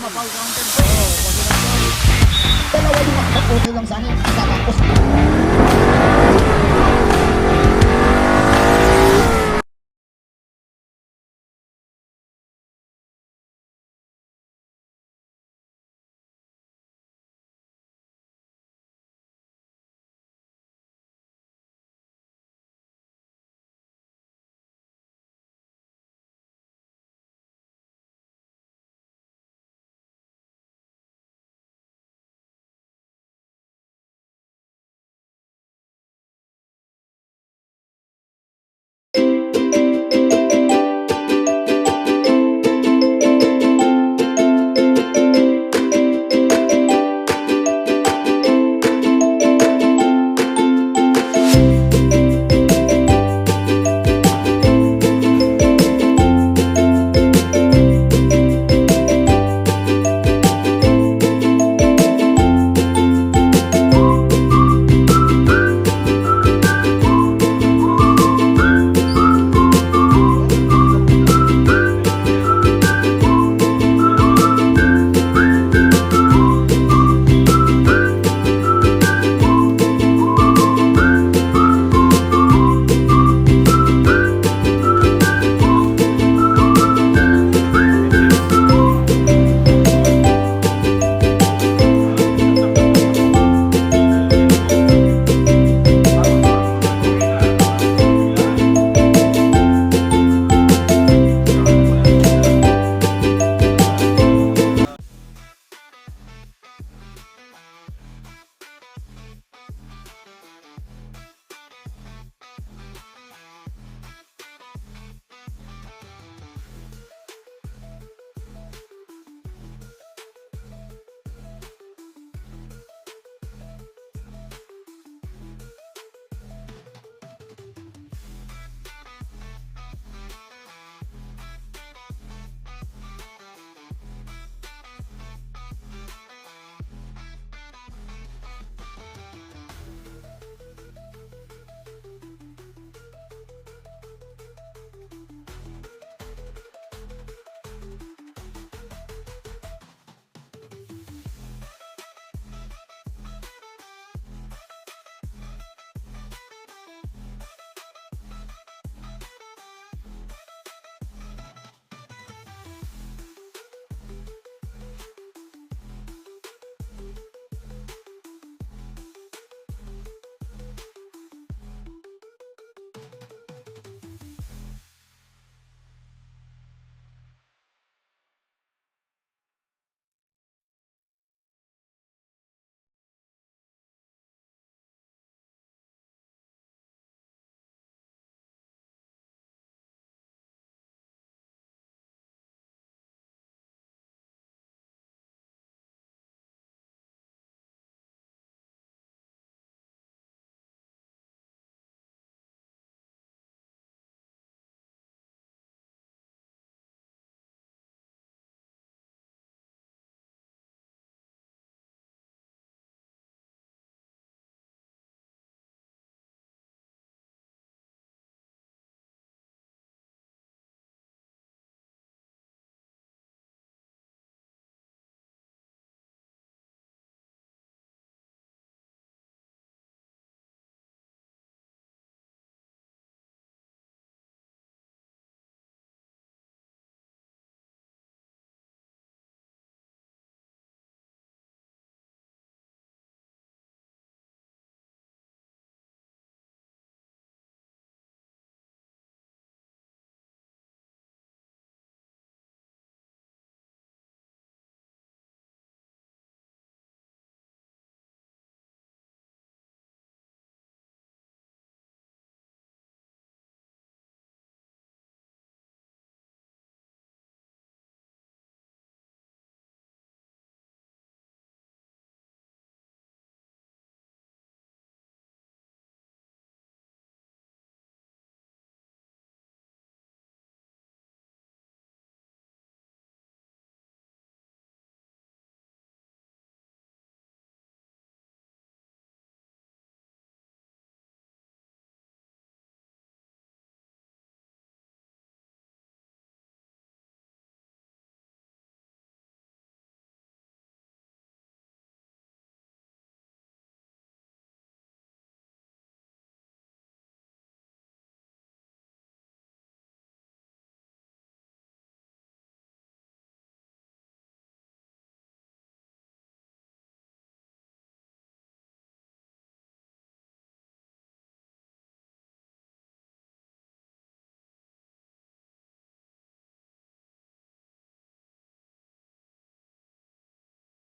foul counted po. Dalawa yung okay lang sa akin. Tapos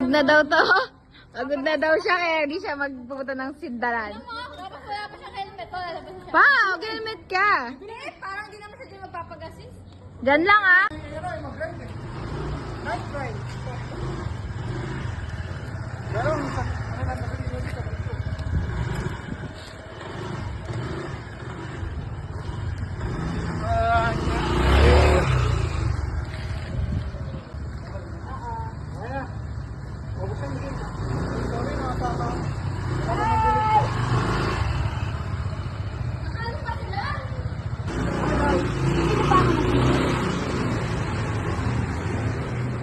Na daw to. Pagod na daw siya kaya hindi siya magpupunta ng sindaran. Dapat wala pa siyang helmet. Wala pa siya. Pa, mag-helmet ka. Hindi, parang di naman siya dyan magpapagasis. Diyan lang ah. Night ride. Pero, ano na nabili dito?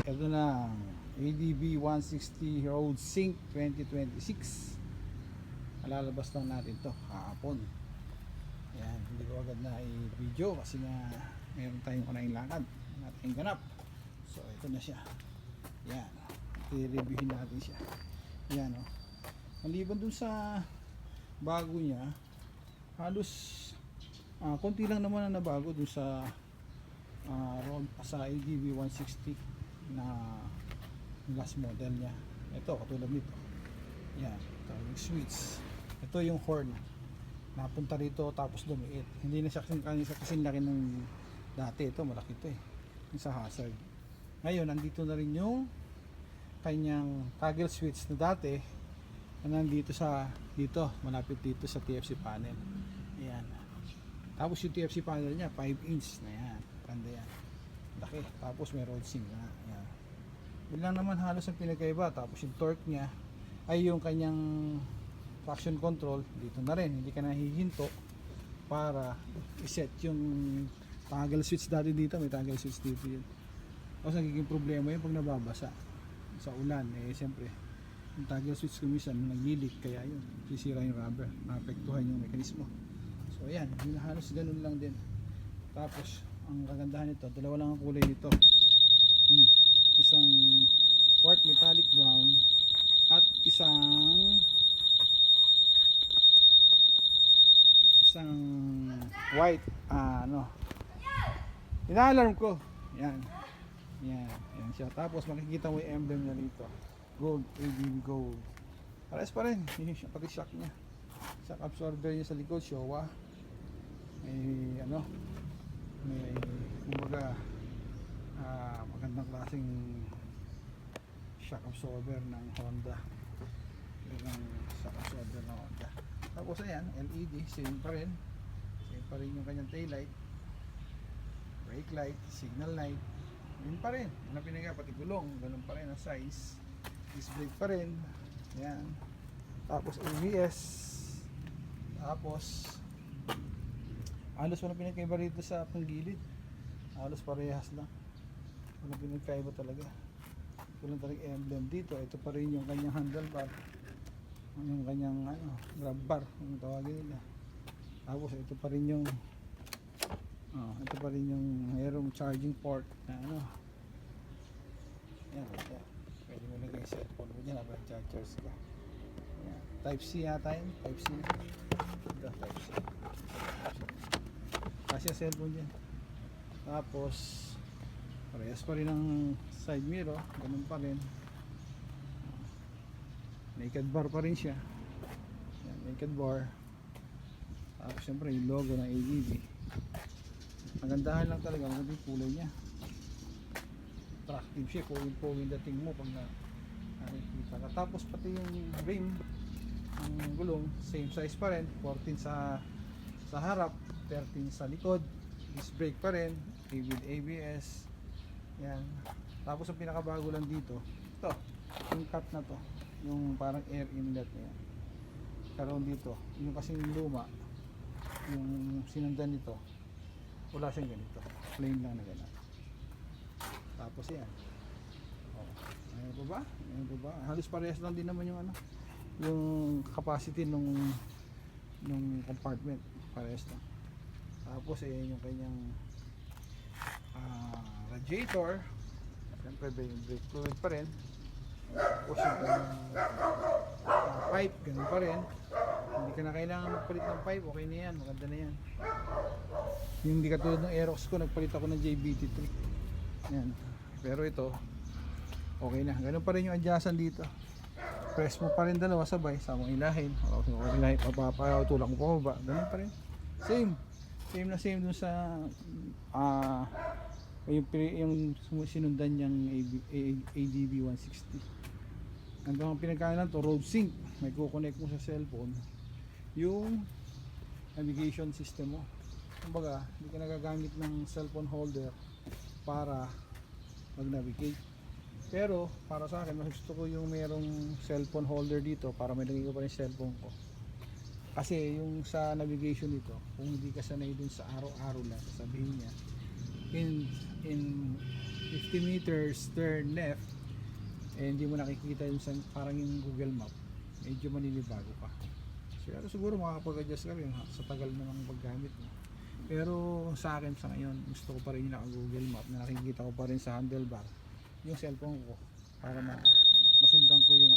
Ito na, ADB 160 Road Sync 2026. Malalabas lang natin to kahapon. Ayan, hindi ko agad na i-video kasi nga meron tayong unang lakad natin ganap. So ito na siya. Ayan, i-reviewin natin siya. Ayan o. Maliban dun sa bago niya, halos konti lang naman ang nabago dun sa sa ADB 160 na last model niya. Ito katulad nito. Yan, ito yung switch. Ito yung horn. Napunta rito tapos lumiit. Hindi na siya kasing laki ng dati. Ito malaki ito eh. Yung sa hazard. Ngayon nandito na rin yung kanyang toggle switch na dati na nandito sa dito, malapit dito sa TFC panel. Ayan. Tapos yung TFC panel niya 5 inch na yan. Ganda yan. Laki. Tapos may road sync na. Ayan. Yun lang naman halos ang pinagkaiba. Tapos yung torque niya ay yung kanyang traction control dito na rin. Hindi ka nahihinto para iset yung toggle switch dati dito. May toggle switch dito yun. Tapos nagiging problema yun pag nababasa sa ulan. Eh siyempre yung toggle switch kumisan nag-leak kaya yun sisira yung rubber. Naapektuhan yung mekanismo. So ayan. Yun halos ganun lang din. Tapos ang kagandahan nito, dalawa lang ang kulay nito. Isang quartz metallic brown at isang white ina-alarm ko. Yan. Yan. Yan siya. Tapos makikita mo yung emblem niya dito. Gold, ADB gold. Pares pa rin. Pati shock niya. Shock absorber niya sa likod, Showa. May may kumbaga magandang klaseng shock absorber ng Honda. Yung shock absorber ng Honda. Tapos ayan, LED, same pa rin yung kanyang tail light, brake light, signal light, yun pa rin, ano pinagay, pati gulong, ganun pa rin ang size, disc brake pa rin, ayan. Tapos ABS, tapos halos walang pinagkaiba rito sa panggilid. Halos parehas lang. Walang pinagkaiba talaga. Walang talagang emblem dito. Ito pa rin yung kanyang handlebar. Yung kanyang grab bar. Yung tawagin nila. Tapos ito pa rin yung ito pa rin yung mayroong charging port na yan. Pwede mo lagay yung cellphone mo dyan habang chargers ka. Yan. Type C yata yun. Type C. Ito, Type C. Kasi ang cellphone dyan. Tapos parehas pa rin ang side mirror. Ganun pa rin. Naked bar pa rin siya. Yan, naked bar. Tapos syempre yung logo ng ADB. Magandahan lang talaga. Maganda yung kulay niya. Attractive siya. Pawin dating mo pag nakikita ka. Tapos pati yung rim ang gulong same size pa rin. 14 sa harap, 13 sa likod, disc brake pa rin, with ABS. Yan. Tapos ang pinakabago lang dito, ito, yung cut na to, yung parang air inlet na yan. Karoon dito, yung kasing luma, yung sinundan nito, wala siyang ganito, plain lang na ganito. Tapos yan. Ayun pa ba? Ayun pa ba? Halos parehas lang din naman yung yung capacity nung compartment. Parehas lang. Tapos ayan yung kanyang radiator. Siyempre yung brake fluid pa rin. Tapos yung kanyang pipe, ganun pa rin. Hindi ka na kailangan magpalit ng pipe, okay na yan, maganda na yan. Yung hindi katulad ng Aerox ko, nagpalit ako ng JBT3. Yan. Pero ito okay na. Ganun pa rin yung adjustan dito. Press mo pa rin dalawa sabay, sa mong ilahin. O ilahin, tulak mo pa ba. Ganun pa rin. Same. Same na same dun sa yung sinundan niyang ADB 160. Ang pinagkainan to, road sync. May kukonect mo sa cellphone yung navigation system mo. Kumbaga, hindi ka nagagamit ng cellphone holder para mag-navigate. Pero para sa akin, mas gusto ko yung merong cellphone holder dito para may lagay ko pa rin cellphone ko. Kasi yung sa navigation dito, kung hindi ka sanay dun sa araw-araw lang, sabihin niya in 50 meters turn left, eh hindi mo nakikita yung parang yung Google Map, medyo maninibago ka. Siguro makakapag-adjust ka rin sa tagal namang paggamit mo. Pero sa akin sa ngayon, gusto ko pa rin yung naka-Google Map na nakikita ko pa rin sa handlebar yung cellphone ko para masundan ko yung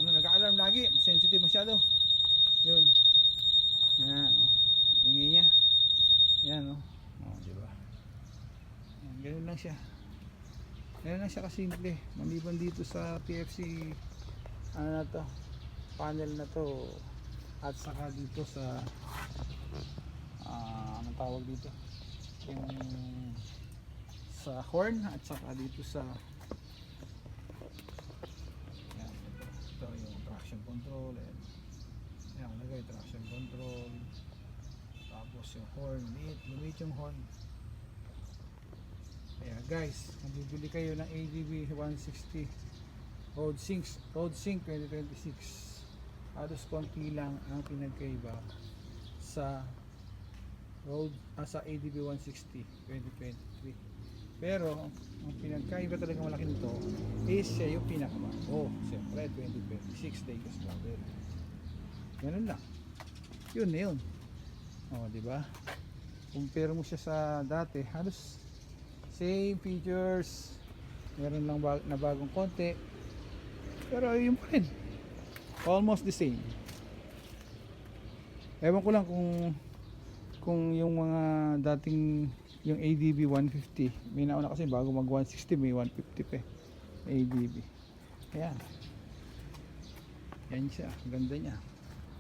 nag-a-alarm lagi, sensitive masyado. Yun. Yan, oh. Ingay niya. Yan, oh. Oh, di ba? Yan, ganun lang siya. Ganun lang siya kasimple. Maliban dito sa TFC panel na to at saka dito sa anong tawag dito? Yung sa horn at saka dito sa yan, ito yung traction control and yan, lagay traction control, tapos yung horn, lumit yung horn. Kaya guys, kung bibili kayo ng ADB 160 Road Sync 2026, halos konti lang ang pinagkaiba sa sa ADB 160 2023. Pero ang pinagkaiba talaga malaki nito is siya yung pinakabago. Siyempre 2026 Dacos Travel. Ganun lang. Yun na yun. O, di ba? Compare mo siya sa dati, halos same features. Meron lang na bagong konti. Pero yun pa rin. Almost the same. Ewan ko lang kung yung mga dating yung ADB 150, may nauna kasi bago mag 160 may 150 pa ADB. Ayan. Yan siya, ganda niya.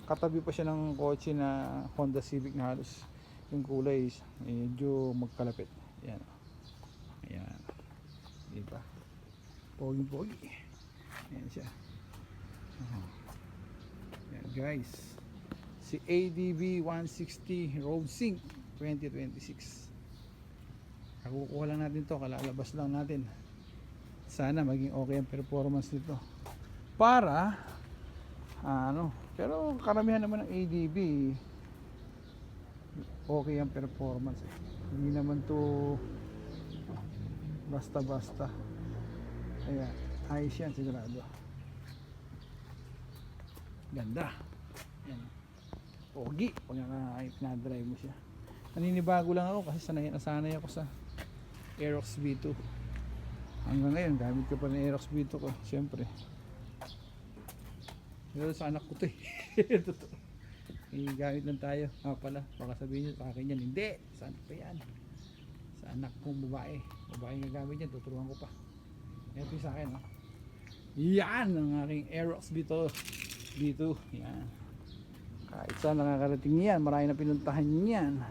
Katabi pa siya ng kotse na Honda Civic na halos yung kulay medyo magkalapit. Ayan. Ayan. Diba? Pogi. Ayan siya. Ayan guys. Si ADB 160 Road Sync 2026. Kukuha lang natin to, kalalabas lang natin. Sana maging okay ang performance nito. Para pero karamihan naman ng ADB okay ang performance. Hindi naman to basta-basta. Kaya ayos yan sigurado. Ganda. Yan. Pogi pag na-drive mo siya. Naninibago lang ako kasi nasanay ako sa Aerox V2. Hanggang ngayon gamit ko pa ng Aerox V2 ko, syempre. Pero sa anak ko to totoo. Gamit lang tayo. Pala, baka sabihin nyo sa akin yan. Hindi, sa anak pa yan. Sa anak kong babae. Babae nga gamit yan, tuturuan ko pa. Ito yung sa akin, oh. Yan ang aking Aerox V2. Yan. Kahit saan nakakarating yan, marami na pinuntahan yan.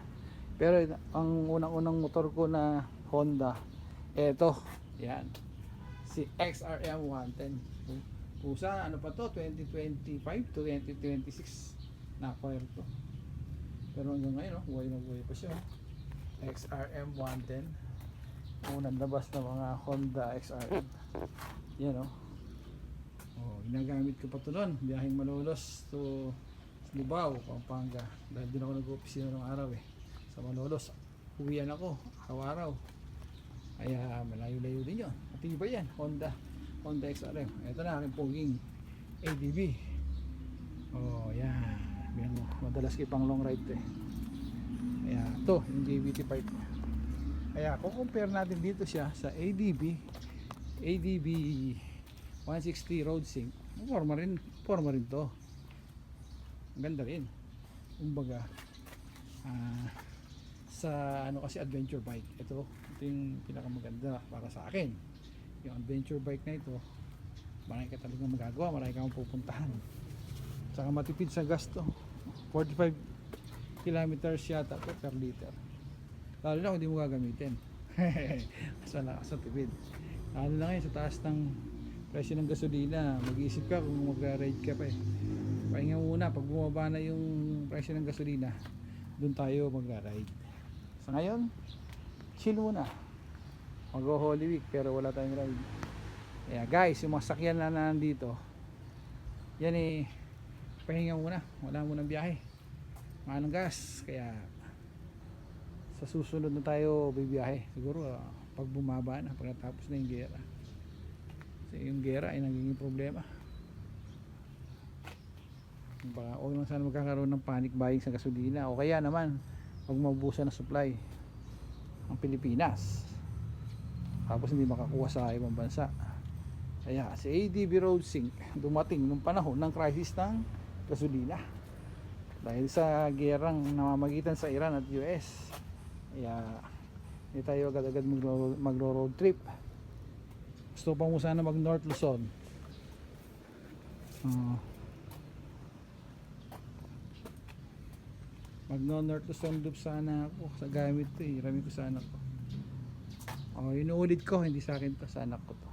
Pero ang unang-unang motor ko na Honda, eto, yan, si XRM 110. Kusa, ano pa to, 2025 to 2026 na-acquire to. Pero hanggang ngayon, buhay na buhay pa siya. XRM 110, unang labas na mga Honda XRM. Yan, ginagamit ko pa to nun, biyaheng Malolos to Lubao, Pampanga, dahil din ako nag-opisina ng araw sa Malolos. Uwian ako araw-araw, kaya malayo-layo din yun. At iba yan, Honda XRM. Ito na aking poging ADB. Yan, madalas kayo pang long ride kaya ito yung JVT pipe. Kaya kung compare natin dito siya sa ADB 160 Road Sync, forma rin to. Ganda rin. Kumbaga sa kasi adventure bike, ito yung pinakamaganda para sa akin. yung adventure bike na ito, marami ka talagang magagawa, marami kang pupuntahan, tsaka matipid sa gasto. 45 kilometers yata to per liter, lalo na kung hindi mo gagamitin. Mas malakas sa tipid, lalo na ngayon sa taas ng presyo ng gasolina. Mag-iisip ka kung magra-ride ka pa eh. Pahinga muna, pag bumaba na yung presyo ng gasolina, doon tayo magra-ride. Sa ngayon, chill muna, mag-Holy Week pero wala tayong ride. Kaya guys, yung mga sakyan na nandito, yan eh, pahinga muna, wala munang biyahe, mahal ng gas. Kaya sa susunod na tayo bibiyahe siguro pag bumaba na, pagkatapos na yung gera. Kasi yung gera ay nagiging problema. Baka huwag lang sana magkakaroon ng panic buying sa gasolina, o kaya naman pag maubusan na supply ang Pilipinas tapos hindi makakuha sa ibang bansa. Kaya si ADB Road Sync dumating nung panahon ng crisis ng gasolina dahil sa gerang namamagitan sa Iran at US. Kaya hindi tayo agad-agad magro-road trip. Gusto pa mo sana mag North Luzon. Mag-North Luzon loop sana ako sa gamit to eh. Rami ko sa anak ko. Inuulit ko, hindi sa akin to, sa anak ko to.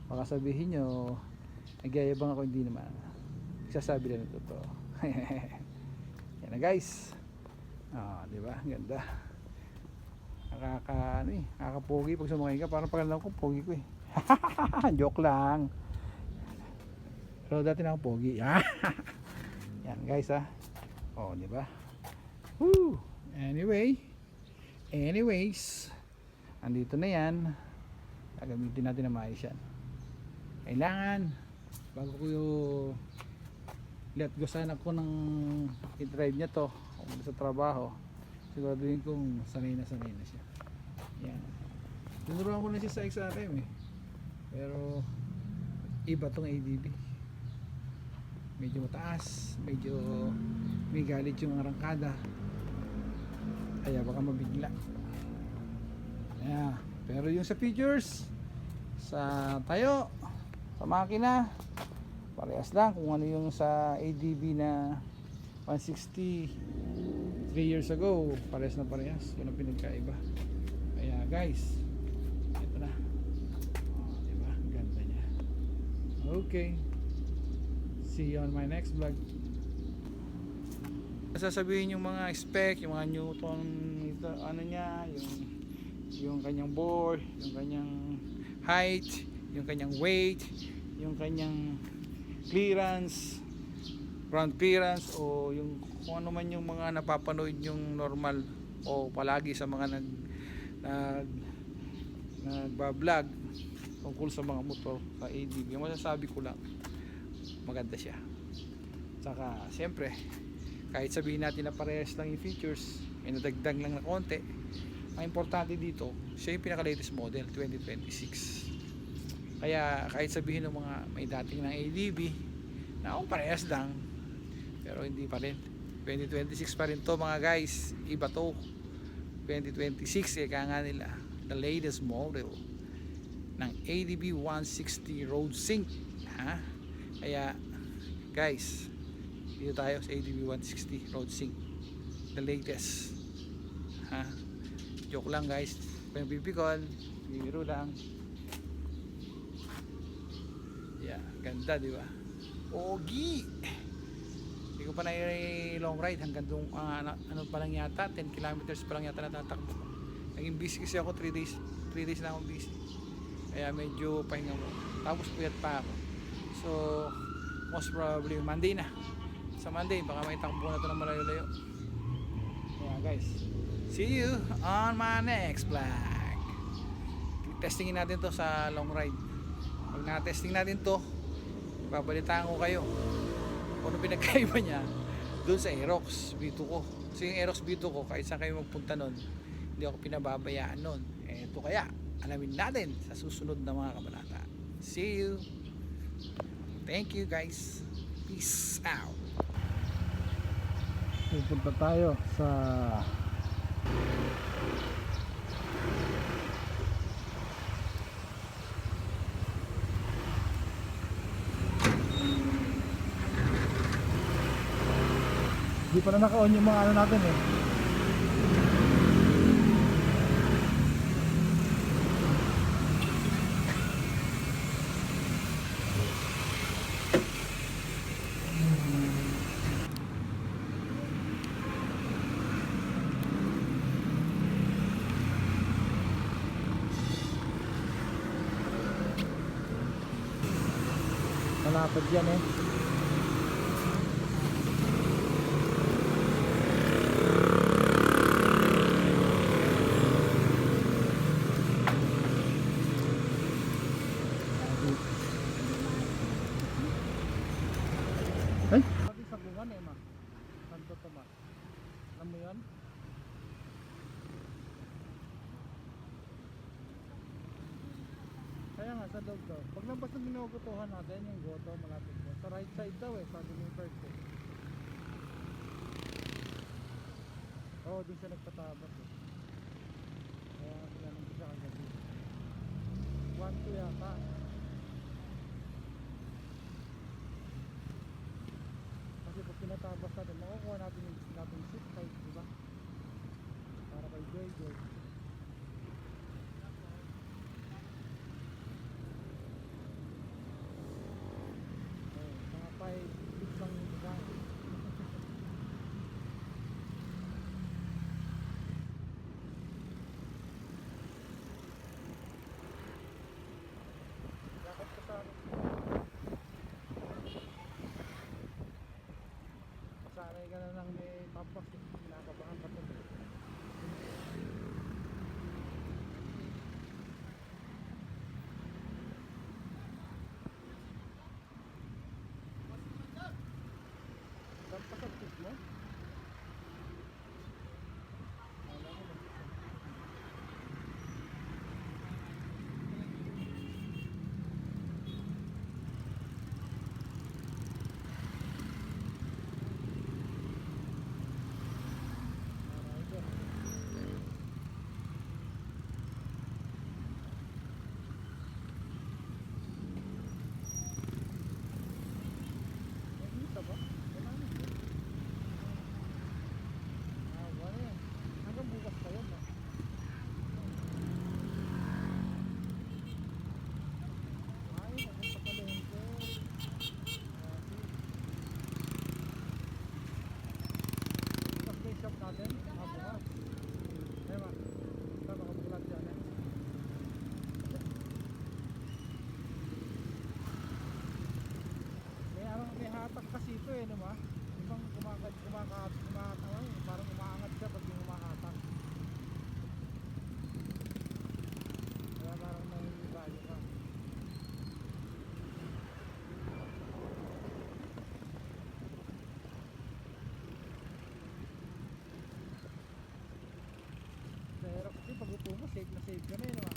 Baka sabihin nyo nagyayabang ako, hindi naman. Sasabi lang ito to. Yan na guys. Diba? Ganda. Nakakapogi pag sumakay ka. Parang pag ko, pogi ko eh. Joke lang. Pero dati na ako pogi. Yan guys diba? Woo! Anyways, andito na yan. Gagamitin natin na maayos yan. Kailangan bago ko let go sana ko ng i-drive niya to sa trabaho, siguraduhin kong sanay na siya. Yan. Tinuruan ko na siya sa XRM eh. Pero iba tong ADB. Medyo mataas, medyo may galit yung arangkada. Kaya baka mabigla. Pero yung sa features, sa tayo, sa makina, parehas lang. Kung ano yung sa ADB na 160 3 years ago, parehas na parehas. Walang pinagkaiba. Kaya guys, ito na. Diba? Ganda niya. Okay. See you on my next vlog. Sasabihin yung mga spec, yung mga Newton, ito, ano niya, yung kanyang bore, yung kanyang height, yung kanyang weight, yung kanyang clearance, ground clearance, o yung kung ano man yung mga napapanood yung normal o palagi sa mga nagbablog tungkol sa mga motor sa ADB. Yung masasabi ko lang, maganda siya. Saka siyempre, kahit sabihin natin na parehas lang yung features, may nadagdag lang na konti, ang importante dito, siya yung pinaka latest model 2026. Kaya kahit sabihin ng mga may dating ng ADB na parehas lang, pero hindi pa rin, 2026 pa rin to mga guys. Iba to 2026, kaya nga nila the latest model ng ADB 160 Road Sync. Kaya guys, dito tayo sa ADB 160 Road Sync, the latest. Joke lang guys, pambibigol, bibiro lang. Ganda diba? Ogi! Hindi ko pa na long ride hanggang doon, ano pa lang yata, 10 kilometers pa lang yata natatakbo. Naging busy kasi ako, 3 days na akong busy. Kaya medyo pahinga mo. Tapos puyat pa ako. So most probably Monday na. Sa Monday baka may takbo na ito ng malayo-layo. Guys, see you on my next vlog. Testingin natin to sa long ride. Pag na-testing natin to, babalitaan ko kayo kung ano pinagkaiba niya doon sa Aerox B2 ko. Kasi yung Aerox B2 ko, kahit saan kayo magpunta nun, hindi ako pinababayaan nun. Ito kaya, alamin natin sa susunod na mga kabanata. See you. Thank you guys. Peace out. Pupunta tayo sa Hindi pa na naka-on yung mga ano natin eh. Malapad yan eh. Ay! Pati sa bungan eh ma. Kanto to ma. Alam mo yan? Kaya nga sa loob daw. Pag labas ng ginugutuhan natin yung goto malapit mo. Sa right side daw eh. Sabi ni Kurt eh. Oo, dun siya nagpatabas eh. Kaya tinanong ko siya kagabi. 1-2 yata. Kasi pag pinatabas natin, makukuha natin yung natin seat height, diba? Para kay JJ. Mga 5 feet lang yung design. Dapat ka sa sanay ka na lang may pampas eh. Kinakabahan ka to. Saan pa sa tip mo? Wala ko lang. Isa ba? Wala na. Wala yan. Hanggang bukas pa yun no? Ay, napunta pala yun ko. Bukas ba yung shop natin? Bukas. Ay ma, basta makabulat yan eh. May hatak kasi ito eh, no ma? Ibang parang umaangat siya pag yung umahatak. Kaya parang nangibayo ka. Pero kasi pag upo mo, safe na safe ka na eh, no ma?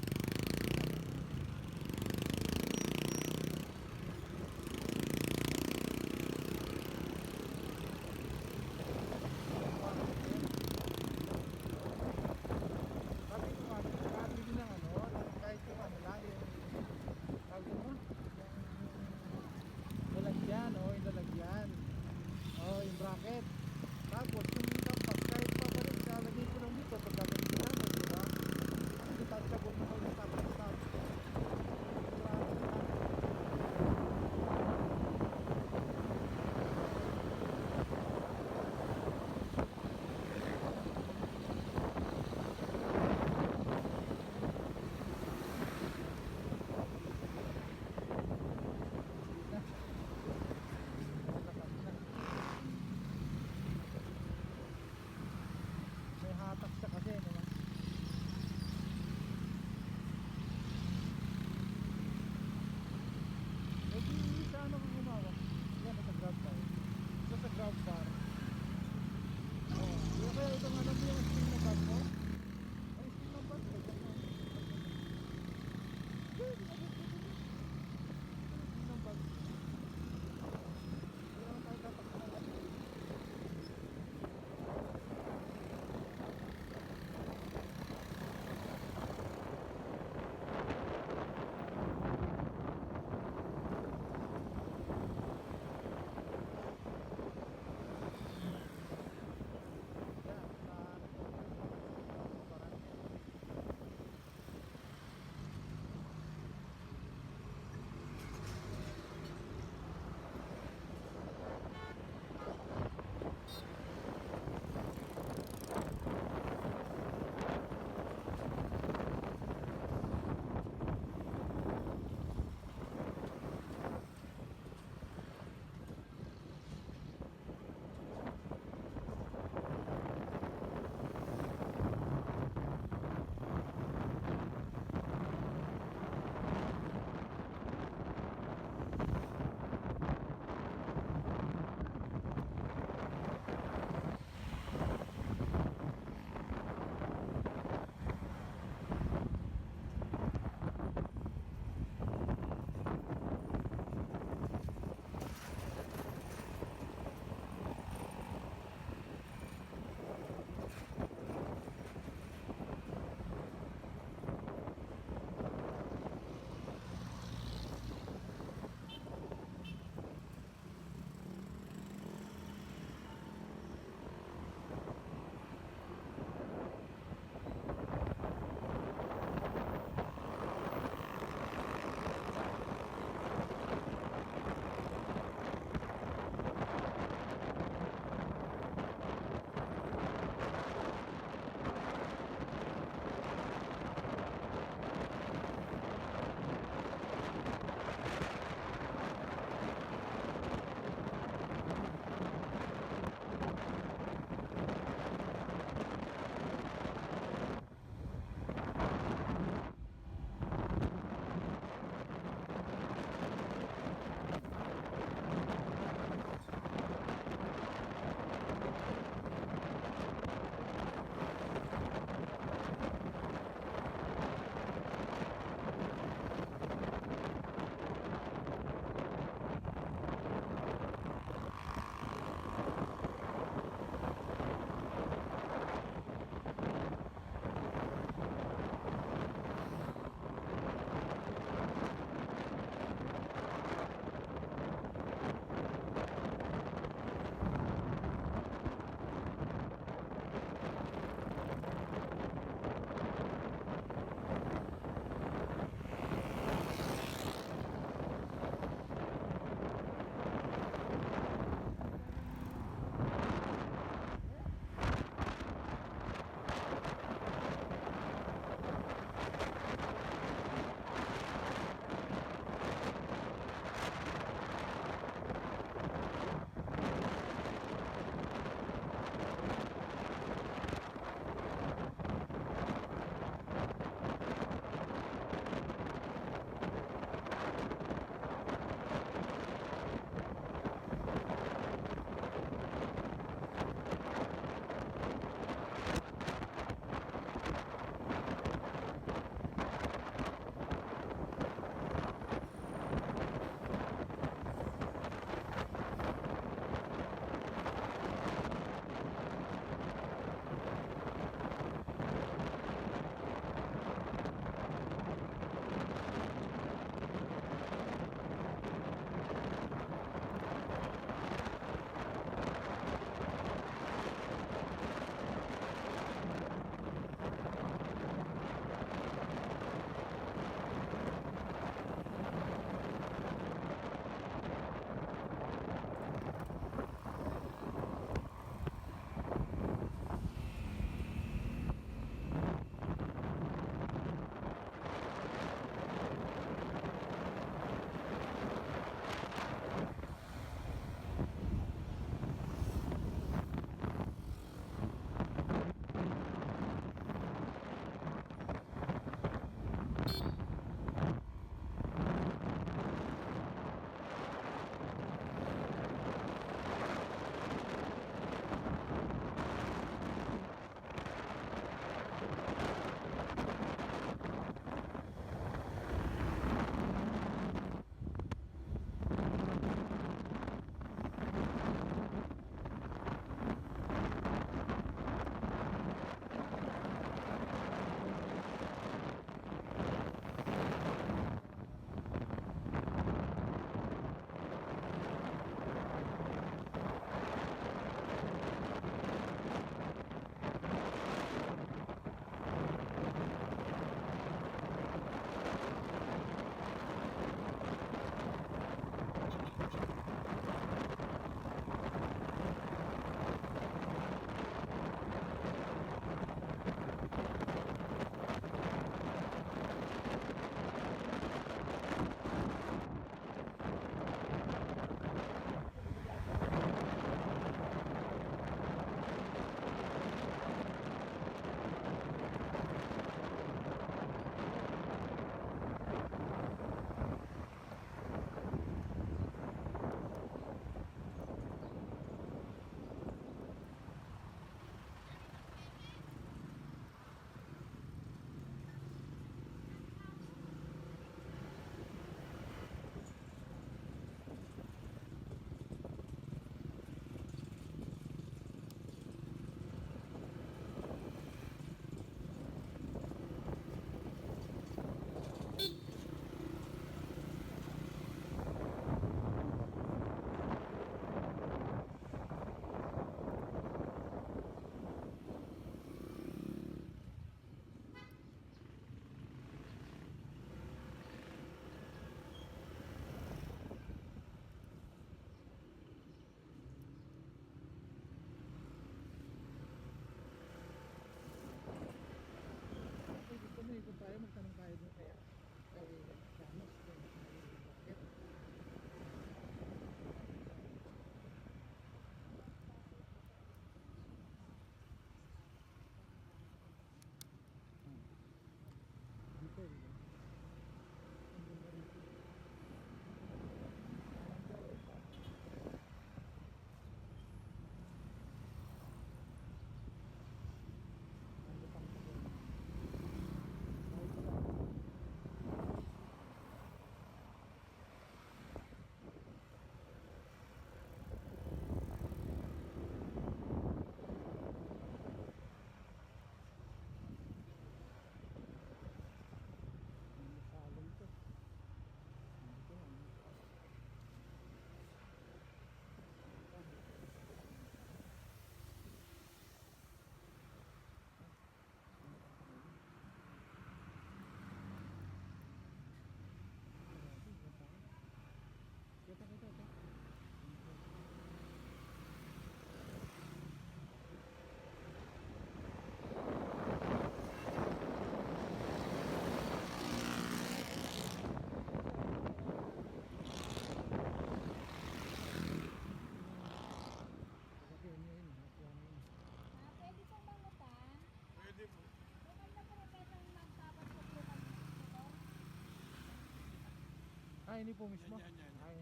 Ay, hindi po mismo. Yan, yan, yan. Ay,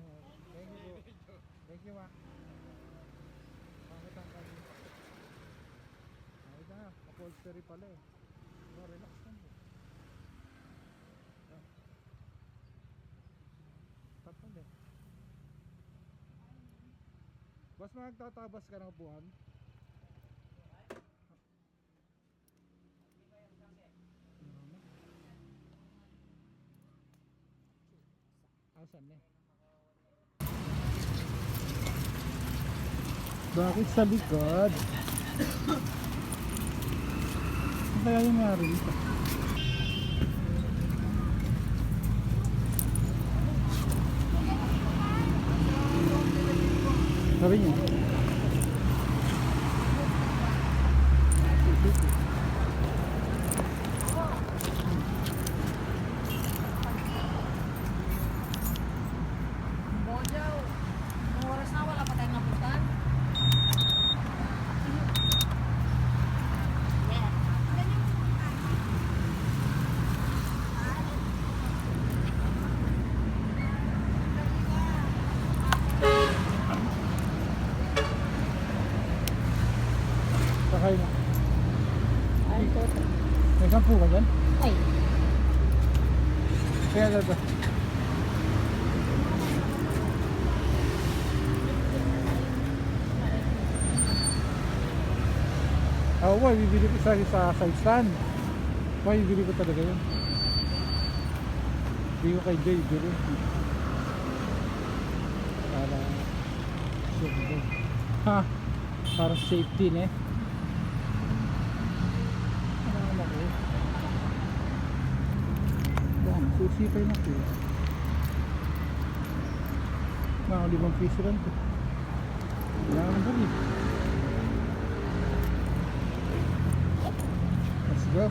thank you po. Thank you, ma. Bakit ang kanina? Ay, ito na. Upholstery pala eh. Oh, relax lang po. Ah. Tapan eh. Boss, magtatabas ka ng upuan? Asan na eh? Bakit sa likod? Ano kaya yung mayari nito? Sabi niya. Bojaw. Ang oras na wala pa tayong napuntan. Sakay na. Ay, ito. May sampu ka dyan? Ay. Kaya na ba? Oo, bibili ko sa stand. Bibili ko talaga yun. Bibili ko kay Jay, bibili. Para sure din. Ha? Para safety ne. Ano ko? Bang, susipay na ko. Mga 5 piso lang to. Kailangan ko rin. Let's go.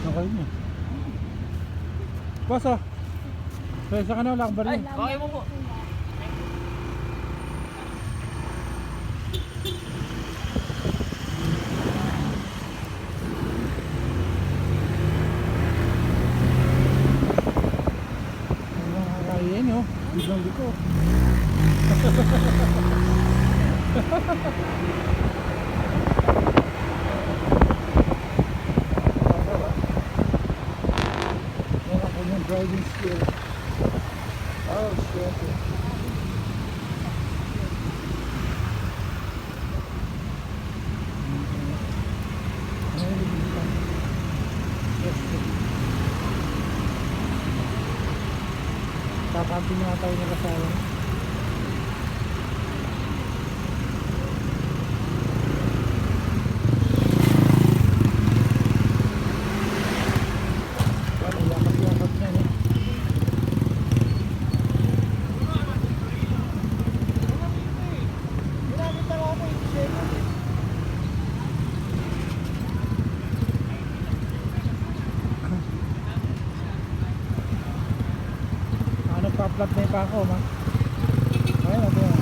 Okay niya. Boss oh. Pwesa ka na, wala kang baril. Okay mo po. Ano kakain oh. Biglang liko. Yan ako yung driving skill. Oh, shit. Kakamping nga tayo ng kasama. Wala, yakas-yakas na eh. Ano pa-flat na yung pako, ma? Ayun, ito yun.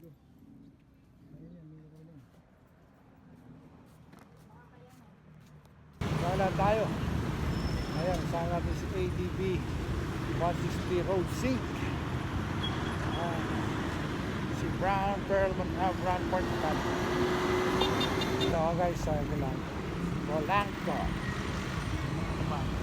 ko. Ayun yan, hindi ko lang. Wala tayo. Ayan, saan natin si ADB 160 Road Sync. Si Brown Perlman Brown Portland. Ito guys, sa ito lang. Polanco. Diba?